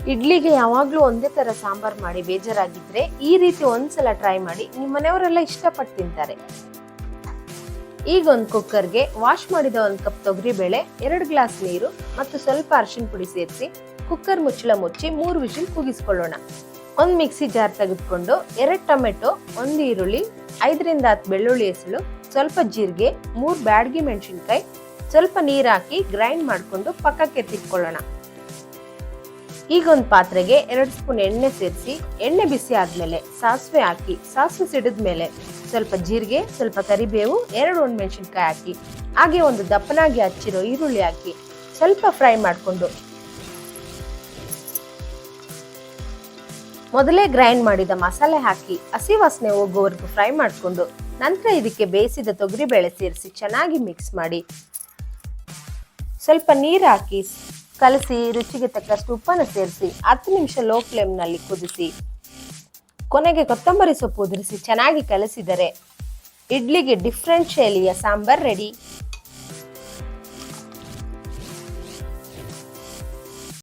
ಇಡ್ಲಿಗೆ ಯಾವಾಗ್ಲೂ ಒಂದೇ ತರ ಸಾಂಬಾರ್ ಮಾಡಿ ಬೇಜಾರಾಗಿದ್ರೆ ಈ ರೀತಿ ಒಂದ್ಸಲ ಟ್ರೈ ಮಾಡಿ, ನಿಮ್ಮ ಮನೆಯವರೆಲ್ಲ ಇಷ್ಟಪಟ್ಟು ತಿಂತಾರೆ. ಈಗ ಒಂದು ಕುಕ್ಕರ್ಗೆ ವಾಶ್ ಮಾಡಿದ 1 ಕಪ್ ತೊಗರಿಬೇಳೆ, 2 ಗ್ಲಾಸ್ ನೀರು ಮತ್ತು ಸ್ವಲ್ಪ ಅರಿಶಿನ ಪುಡಿ ಸೇರಿಸಿ ಕುಕ್ಕರ್ ಮುಚ್ಚಳ ಮುಚ್ಚಿ 3 ವಿಸಿಲ್ ಕೂಗಿಸ್ಕೊಳ್ಳೋಣ. ಒಂದು ಮಿಕ್ಸಿ ಜಾರ್ ತೆಗೆದುಕೊಂಡು 2 ಟೊಮೆಟೊ, 1 ಈರುಳ್ಳಿ, 5 ರಿಂದ 10 ಬೆಳ್ಳುಳ್ಳಿ ಎಸಳು, ಸ್ವಲ್ಪ ಜೀರಿಗೆ, 3 ಬ್ಯಾಡಗಿ ಮೆಣಸಿನಕಾಯಿ, ಸ್ವಲ್ಪ ನೀರು ಹಾಕಿ ಗ್ರೈಂಡ್ ಮಾಡಿಕೊಂಡು ಪಕ್ಕಕ್ಕೆ ಎತ್ತಿಟ್ಕೊಳ್ಳೋಣ. ಈಗ ಒಂದು ಪಾತ್ರೆಗೆ 2 ಸ್ಪೂನ್ ಎಣ್ಣೆ ಸೇರಿಸಿ ಎಣ್ಣೆ ಬಿಸಿ ಆದ್ಮೇಲೆ ಸಾಸಿವೆ ಹಾಕಿ, ಸಾಸಿವೆ ಸಿಡಿದ್ಮೇಲೆ ಸ್ವಲ್ಪ ಜೀರಿಗೆ, ಸ್ವಲ್ಪ ಕರಿಬೇವು, 2 ಒಣಮೆಣಸಿನಕಾಯಿ ಹಾಕಿ, ಹಾಗೆ ಒಂದು ದಪ್ಪನಾಗಿ ಹಚ್ಚಿರೋ ಈರುಳ್ಳಿ ಹಾಕಿ ಸ್ವಲ್ಪ ಫ್ರೈ ಮಾಡಿಕೊಂಡು ಮೊದಲೇ ಗ್ರೈಂಡ್ ಮಾಡಿದ ಮಸಾಲೆ ಹಾಕಿ ಹಸಿ ವಾಸನೆ ಹೋಗೋವರೆಗೂ ಫ್ರೈ ಮಾಡಿಕೊಂಡು ನಂತರ ಇದಕ್ಕೆ ಬೇಯಿಸಿದ ತೊಗರಿಬೇಳೆ ಸೇರಿಸಿ ಚೆನ್ನಾಗಿ ಮಿಕ್ಸ್ ಮಾಡಿ ಸ್ವಲ್ಪ ನೀರು ಹಾಕಿ ಕಲಸಿ ರುಚಿಗೆ ತಕ್ಕಷ್ಟು ಉಪ್ಪನ್ನು ಸೇರಿಸಿ 10 ನಿಮಿಷ ಲೋ ಫ್ಲೇಮ್ನಲ್ಲಿ ಕುದಿಸಿ ಕೊನೆಗೆ ಕೊತ್ತಂಬರಿ ಸೊಪ್ಪು ಉದುರಿಸಿ ಚೆನ್ನಾಗಿ ಕಲಸಿದರೆ ಇಡ್ಲಿಗೆ ಡಿಫ್ರೆಂಟ್ ಶೈಲಿಯ ಸಾಂಬಾರ್ ರೆಡಿ.